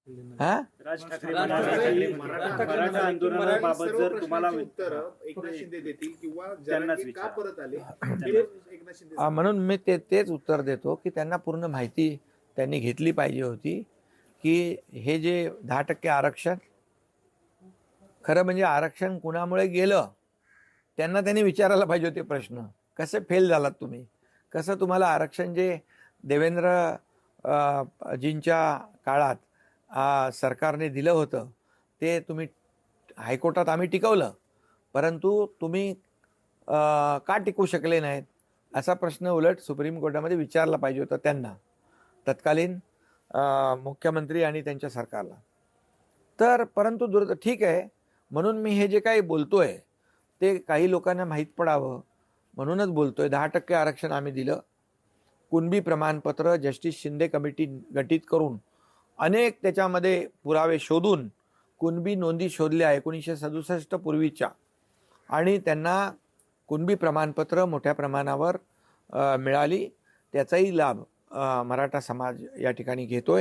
हा राज ठाकरे म्हणाले की मराठा आंदोलनाबाबत जर तुम्हाला उत्तर एकनाथ शिंदे देतील किंवा त्यांनाच जरांगे का विचारा. परत आले त्यांनाच. हे एकनाथ शिंदे सांगतील. म्हणून मी तेच उत्तर देतो की त्यांना पूर्ण माहिती त्यांनी घेतली पाहिजे होती की हे जे 10% आरक्षण खरं म्हणजे आरक्षण कुणामुळे गेलं त्यांना त्यांनी विचारायला पाहिजे होते प्रश्न. कसे फेल झालात तुम्ही, कसं तुम्हाला आरक्षण जे देवेंद्र जींच्या काळात सरकारने दिलं होतं ते तुम्ही हायकोर्टात आम्ही टिकवलं, परंतु तुम्ही का टिकवू शकले नाहीत असा प्रश्न उलट सुप्रीम कोर्टामध्ये विचारला पाहिजे होता त्यांना, तत्कालीन मुख्यमंत्री आणि त्यांच्या सरकारला. तर परंतु ठीक आहे, म्हणून मी हे जे काही बोलतोय ते काही लोकांना माहीत पडावं म्हणूनच बोलतोय. 10% आरक्षण आम्ही दिलं. कुणबी प्रमाणपत्र जस्टिस शिंदे कमिटी गठीत करून अनेक त्याच्यामध्ये पुरावे शोधून कुणबी नोंदी शोधल्या 1967 पूर्वीच्या, आणि त्यांना कुणबी प्रमाणपत्र मोठ्या प्रमाणावर मिळाली. त्याचाही लाभ मराठा समाज या ठिकाणी घेतोय.